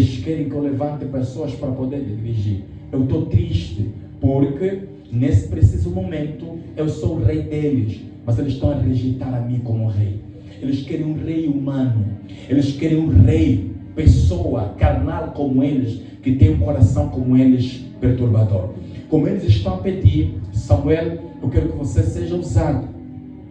Eles querem que eu levante pessoas para poder dirigir. Eu estou triste, porque nesse preciso momento eu sou o rei deles, mas eles estão a rejeitar a mim como rei. Eles querem um rei humano, eles querem um rei, pessoa, carnal como eles, que tem um coração como eles, perturbador. Como eles estão a pedir, Samuel, eu quero que você seja usado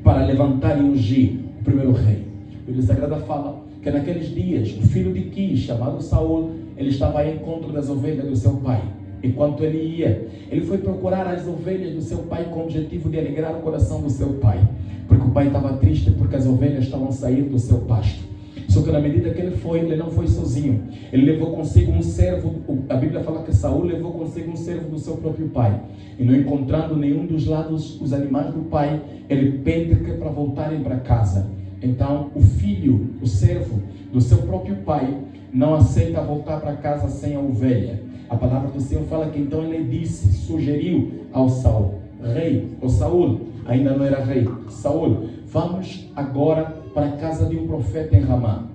para levantar e ungir o primeiro rei. A Bíblia Sagrada fala que naqueles dias, o filho de Quis, chamado Saul, ele estava ao encontro das ovelhas do seu pai. Enquanto ele ia, ele foi procurar as ovelhas do seu pai com o objetivo de alegrar o coração do seu pai, porque o pai estava triste porque as ovelhas estavam saindo do seu pasto. Só que na medida que ele foi, ele não foi sozinho. Ele levou consigo um servo. A Bíblia fala que Saul levou consigo um servo do seu próprio pai. E não encontrando nenhum dos lados os animais do pai, ele pede que para voltarem para casa. Então o filho, o servo do seu próprio pai, não aceita voltar para casa sem a ovelha. A palavra do Senhor fala que então ele disse, sugeriu ao Saul, rei, ou Saul, ainda não era rei, Saul, vamos agora para a casa de um profeta em Ramá.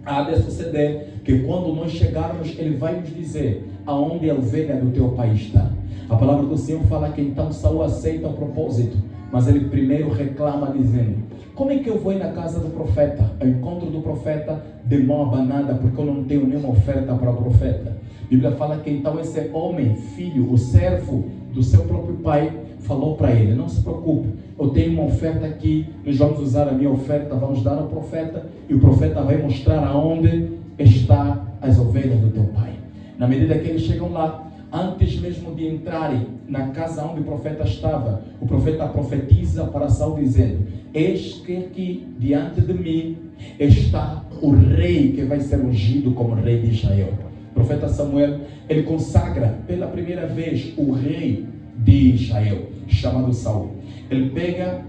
Há de suceder que quando nós chegarmos, ele vai nos dizer aonde a ovelha do teu pai está. A palavra do Senhor fala que então Saul aceita o propósito, mas ele primeiro reclama dizendo, como é que eu vou ir na casa do profeta, ao encontro do profeta de mão abanada, porque eu não tenho nenhuma oferta para o profeta? A Bíblia fala que então esse homem, filho, o servo do seu próprio pai, falou para ele, não se preocupe, eu tenho uma oferta aqui, nós vamos usar a minha oferta, vamos dar ao profeta, e o profeta vai mostrar aonde está as ovelhas do teu pai. Na medida que eles chegam lá, antes mesmo de entrarem na casa onde o profeta estava, o profeta profetiza para Saul dizendo, eis que aqui diante de mim está o rei que vai ser ungido como rei de Israel. O profeta Samuel, ele consagra pela primeira vez o rei de Israel, chamado Saul. Ele pega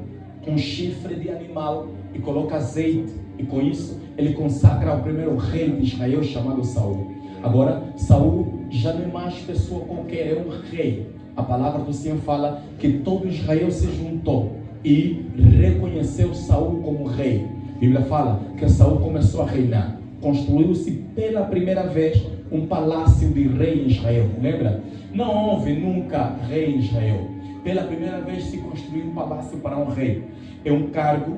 um chifre de animal e coloca azeite, e com isso ele consagra o primeiro rei de Israel, chamado Saul. Agora, Saul já não é mais pessoa qualquer, é um rei. A palavra do Senhor fala que todo Israel se juntou e reconheceu Saul como rei. A Bíblia fala que Saul começou a reinar. Construiu-se pela primeira vez um palácio de rei em Israel. Lembra? Não houve nunca rei em Israel. Pela primeira vez se construiu um palácio para um rei. É um cargo,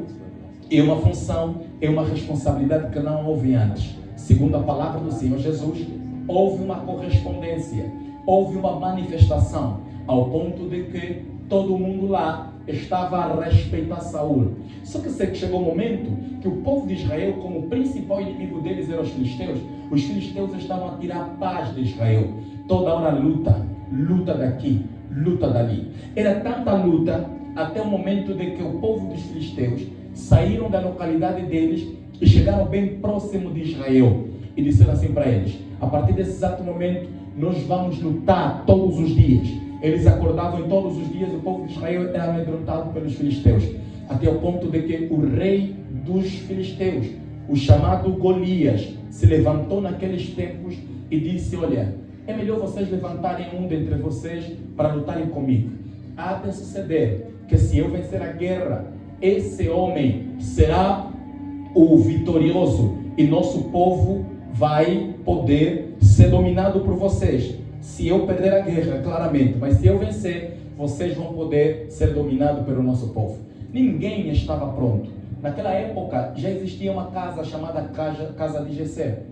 é uma função, é uma responsabilidade que não houve antes. Segundo a palavra do Senhor Jesus, houve uma correspondência, houve uma manifestação, ao ponto de que todo mundo lá estava a respeitar Saul. Só que chegou o momento que o povo de Israel, como principal inimigo deles eram os filisteus estavam a tirar a paz de Israel. Toda hora luta daqui, luta dali. Era tanta luta até o momento de que o povo dos filisteus saíram da localidade deles e chegaram bem próximo de Israel e disseram assim para eles, a partir desse exato momento nós vamos lutar todos os dias. Eles acordavam e todos os dias o povo de Israel era amedrontado pelos filisteus, até o ponto de que o rei dos filisteus, o chamado Golias, se levantou naqueles tempos e disse, olha, é melhor vocês levantarem um dentre vocês para lutarem comigo. Há de suceder que se eu vencer a guerra, esse homem será o vitorioso e nosso povo vai poder ser dominado por vocês. Se eu perder a guerra, claramente, mas se eu vencer, vocês vão poder ser dominados pelo nosso povo. Ninguém estava pronto. Naquela época já existia uma casa chamada casa de Jessé.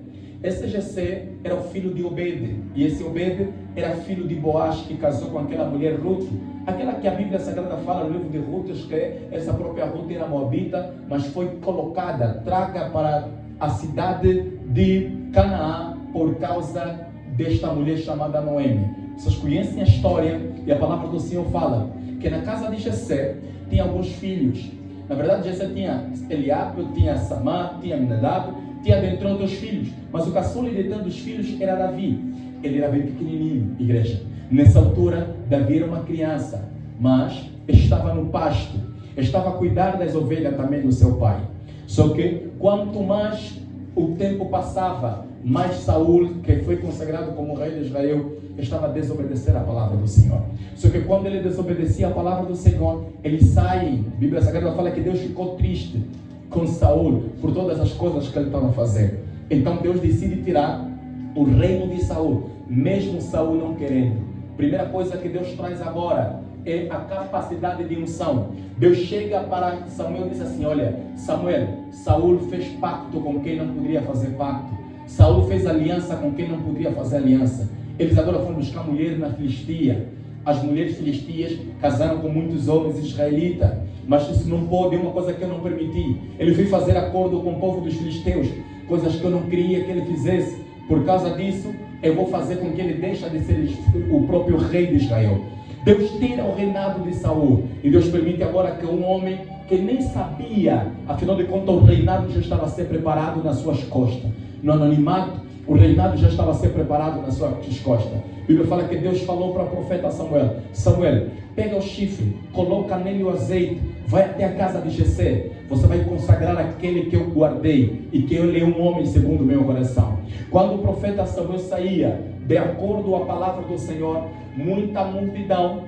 Esse Jessé era o filho de Obed, e esse Obed era filho de Boaz, que casou com aquela mulher Ruth, aquela que a Bíblia Sagrada fala no livro de Ruth, que essa própria Ruth era moabita, mas foi colocada, traga para a cidade de Canaã por causa desta mulher chamada Noemi. Vocês conhecem a história, e a palavra do Senhor fala que na casa de Jessé tinha alguns filhos. Na verdade, Jessé tinha Eliabe, tinha Samá, tinha Aminadab, tinha dentre outros filhos, mas o caçula de tantos filhos era Davi. Ele era bem pequenininho, igreja. Nessa altura, Davi era uma criança, mas estava no pasto, estava a cuidar das ovelhas também do seu pai. Só que quanto mais o tempo passava, mais Saul, que foi consagrado como rei de Israel, estava a desobedecer a palavra do Senhor. Só que quando ele desobedecia a palavra do Senhor, ele sai. A Bíblia Sagrada fala que Deus ficou triste com Saul por todas as coisas que ele estava a fazer. Então Deus decide tirar o reino de Saul, mesmo Saul não querendo. Primeira coisa que Deus traz agora é a capacidade de unção. Deus chega para Samuel e diz assim: olha, Samuel, Saul fez pacto com quem não poderia fazer pacto. Saul fez aliança com quem não poderia fazer aliança. Eles agora foram buscar mulheres na Filistia. As mulheres filistias casaram com muitos homens israelitas, mas isso não pode, é uma coisa que eu não permiti. Ele foi fazer acordo com o povo dos filisteus, coisas que eu não queria que ele fizesse. Por causa disso, eu vou fazer com que ele deixe de ser o próprio rei de Israel. Deus tira o reinado de Saul e Deus permite agora que um homem que nem sabia, afinal de contas o reinado já estava a ser preparado nas suas costas. No anonimato, o reinado já estava a ser preparado nas suas costas. A Bíblia fala que Deus falou para o profeta Samuel: Samuel, pega o chifre, coloca nele o azeite, vai até a casa de Jessé, você vai consagrar aquele que eu guardei e que ele é um homem segundo o meu coração. Quando o profeta Samuel saía, de acordo com a palavra do Senhor, muita multidão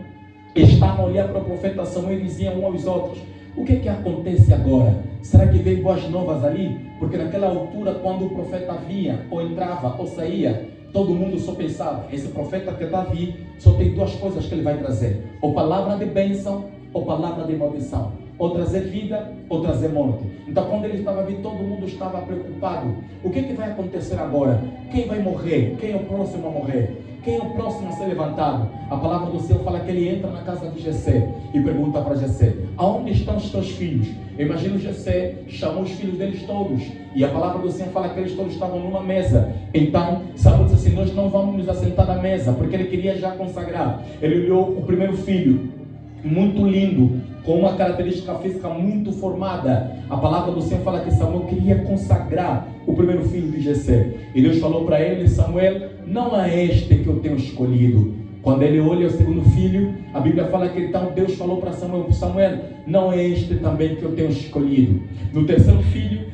estava a olhar para o profeta Samuel e diziam uns aos outros: o que acontece agora? Será que veio boas novas ali? Porque naquela altura, quando o profeta vinha, ou entrava, ou saía, todo mundo só pensava: esse profeta que está vindo, só tem duas coisas que ele vai trazer: ou palavra de bênção, ou palavra de maldição. Ou trazer vida, ou trazer morte. Então quando ele estava vindo, todo mundo estava preocupado. O que vai acontecer agora? Quem vai morrer? Quem é o próximo a morrer? Quem é o próximo a ser levantado? A palavra do Senhor fala que ele entra na casa de Jessé e pergunta para Jessé: aonde estão os teus filhos? Eu imagino Jessé chamou os filhos deles todos, e a palavra do Senhor fala que eles todos estavam numa mesa. Então Samuel disse assim: nós não vamos nos assentar na mesa, porque ele queria já consagrar. Ele olhou o primeiro filho, muito lindo, com uma característica física muito formada. A palavra do Senhor fala que Samuel queria consagrar o primeiro filho de Jessé. E Deus falou para ele: Samuel, não é este que eu tenho escolhido. Quando ele olha o segundo filho, a Bíblia fala que então Deus falou para Samuel: Samuel, não é este também que eu tenho escolhido. No terceiro filho,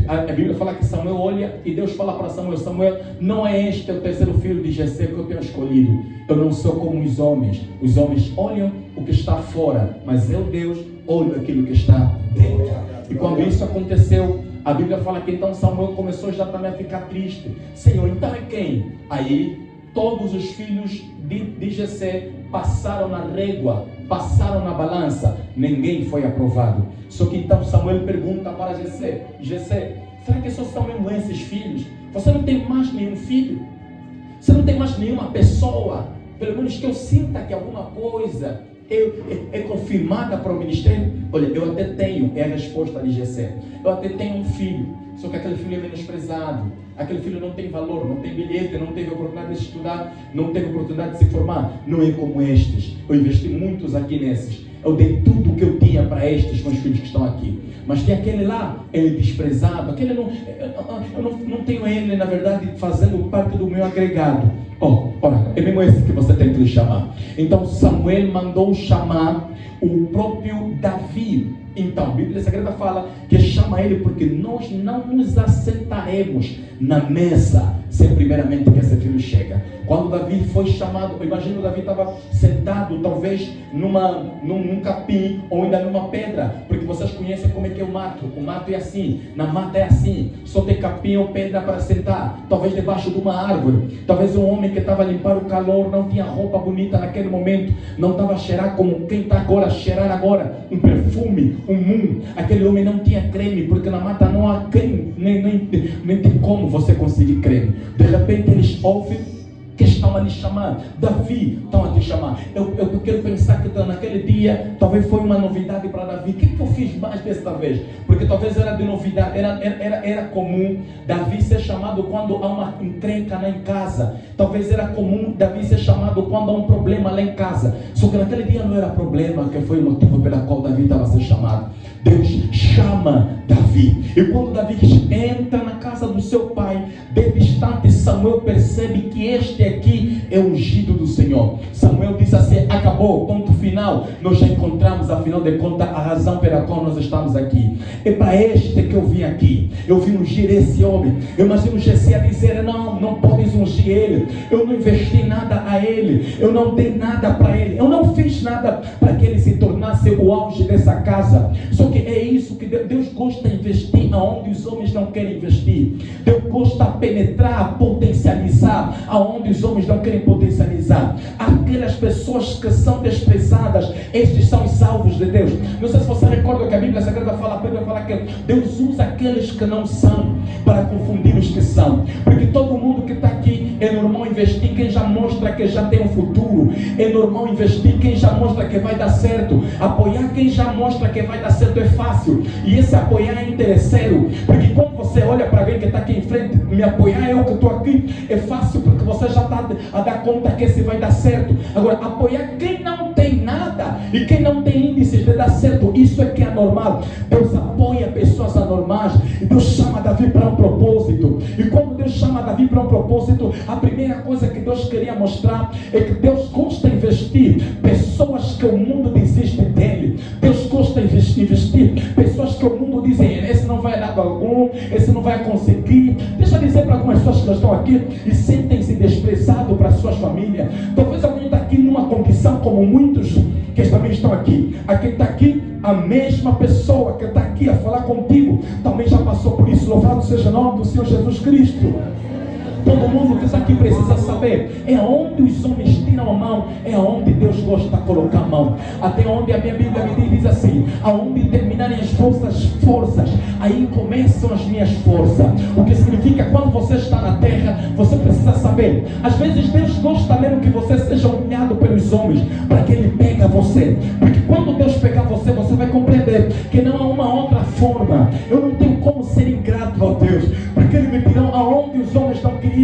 a Bíblia fala que Samuel olha e Deus fala para Samuel: Samuel, não é este o terceiro filho de Jessé que eu tenho escolhido. Eu não sou como os homens. Os homens olham o que está fora, mas eu, Deus, olho aquilo que está dentro. E quando isso aconteceu, a Bíblia fala que então Samuel começou já também a ficar triste. Senhor, então é quem? Aí todos os filhos de Jessé passaram na régua, passaram na balança, ninguém foi aprovado. Só que então Samuel pergunta para Jessé: Jessé, será que só são mesmo esses filhos? Você não tem mais nenhum filho? Você não tem mais nenhuma pessoa, pelo menos que eu sinta que alguma coisa é confirmada para o ministério? Olha, eu até tenho, é a resposta de Jessé, eu até tenho um filho, só que aquele filho é menosprezado, aquele filho não tem valor, não tem bilhete, não teve oportunidade de estudar, não teve oportunidade de se formar, não é como estes. Eu investi muitos aqui nesses, eu dei tudo o que eu tinha para estes meus filhos que estão aqui, mas tem aquele lá, ele é desprezado, aquele eu não tenho ele, na verdade, fazendo parte do meu agregado. Ora, é mesmo esse que você tem que lhe chamar. Então Samuel mandou chamar o próprio Davi. Então a Bíblia Sagrada fala que chama ele porque nós não nos assentaremos na mesa sem primeiramente que esse filho chega. Quando Davi foi chamado, eu imagino Davi estava sentado talvez num capim ou ainda numa pedra, porque vocês conhecem como é que é o mato é assim, na mata é assim, só tem capim ou pedra para sentar, talvez debaixo de uma árvore. Talvez um homem que estava a limpar o calor, não tinha roupa bonita naquele momento, não estava a cheirar como quem está agora a cheirar agora, um perfume, um mum. Aquele homem não tinha creme, porque na mata não há creme, nem tem como você conseguir creme. De repente eles ouvem que estão a lhe chamar: Davi, estão a te chamar. Eu quero pensar que naquele dia talvez foi uma novidade para Davi. O que eu fiz mais desta vez? Porque talvez era de novidade, era comum Davi ser chamado quando há uma encrenca lá em casa. Talvez era comum Davi ser chamado quando há um problema lá em casa. Só que naquele dia não era problema, que foi o motivo pela qual Davi estava a ser chamado. Deus chama Davi. E quando Davi entra na casa do seu pai, de distante Samuel percebe que este aqui é o ungido do Senhor. Samuel diz assim: acabou, ponto final. Nós já encontramos, afinal de contas, a razão pela qual nós estamos aqui. É para este que eu vim aqui. Eu vim ungir esse homem. Eu imagino Jessé a dizer: não podes ungir protegi ele, eu não investi nada a ele, eu não dei nada para ele, eu não fiz nada para que ele se tornasse o auge dessa casa. Só que é isso que Deus gosta de investir aonde os homens não querem investir. Deus gosta de penetrar, potencializar aonde os homens não querem potencializar. Aquelas pessoas que são desprezadas, estes são os salvos de Deus. Não sei se você recorda que a Bíblia Sagrada fala, Pedro fala que Deus usa aqueles que não são para confundir os que são. Porque todo mundo que está aqui, é normal investir quem já mostra que já tem um futuro. É normal investir quem já mostra que vai dar certo. Apoiar quem já mostra que vai dar certo é fácil. E esse apoiar é interesseiro. Porque quando você olha para alguém que está aqui em frente, me apoiar, eu que estou aqui, é fácil porque você já está a dar conta que esse vai dar certo. Agora, apoiar quem não tem nada e quem não tem índices de dar certo, isso é que é anormal. Deus apoia pessoas anormais. E Deus chama Davi para um propósito. E quando Deus chama Davi para um propósito, a primeira coisa que Deus queria mostrar é que Deus gosta de investir pessoas que o mundo desiste dele. Deus gosta de investir pessoas que o mundo diz: esse não vai dar algum, esse não vai conseguir. Deixa eu dizer para algumas pessoas que estão aqui e sentem-se desprezados para suas famílias. Talvez alguém está aqui numa condição como muitos que também estão aqui. Aqui está aqui, a mesma pessoa que está aqui a falar contigo também já passou por isso. Louvado seja o nome do Senhor Jesus Cristo. Todo mundo que está aqui precisa saber, é onde os homens tiram a mão, é onde Deus gosta de colocar a mão. Até onde a minha Bíblia me diz assim: aonde terminarem as vossas forças, aí começam as minhas forças. O que significa, quando você está na terra, você precisa saber, às vezes Deus gosta mesmo que você seja humilhado pelos homens, para que Ele pega você. Porque quando Deus pegar você, você vai compreender que não há uma outra forma. Eu não tenho como ser ingrato a Deus, porque Ele me tirou aonde os homens não queriam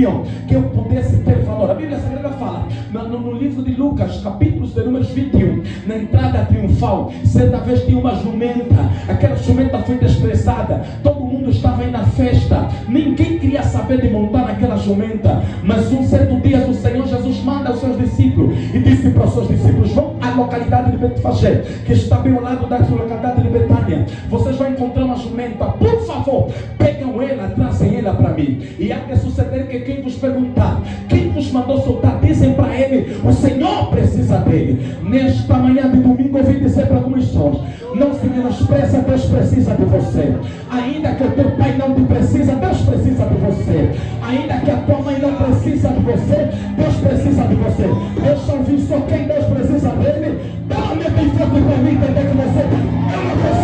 que eu pudesse ter valor. A Bíblia Sagrada fala no livro de Lucas, capítulos de números 21, na entrada triunfal, certa vez tinha uma jumenta. Aquela jumenta foi desprezada, todo mundo estava aí na festa, ninguém queria saber de montar naquela jumenta. Mas um certo dia o Senhor Jesus manda aos seus discípulos e disse para os seus discípulos: vão à localidade de Betfagé, que está bem ao lado da localidade de Betânia. Vocês vão encontrar uma jumenta, por favor, pegam ela, trazem ela para mim. E há de suceder que quem vos perguntar, quem vos mandou soltar, dizem para ele: o Senhor precisa dele. Nesta manhã de domingo eu vim dizer para algumas pessoas: não se menospreza, Deus precisa de você. Ainda que o teu pai não te precisa, Deus precisa de você. Ainda que a tua mãe não precisa de você, Deus precisa de você. Deixa eu ouvir só quem Deus precisa dele. Dá-me bem forte para mim entender que você é uma pessoa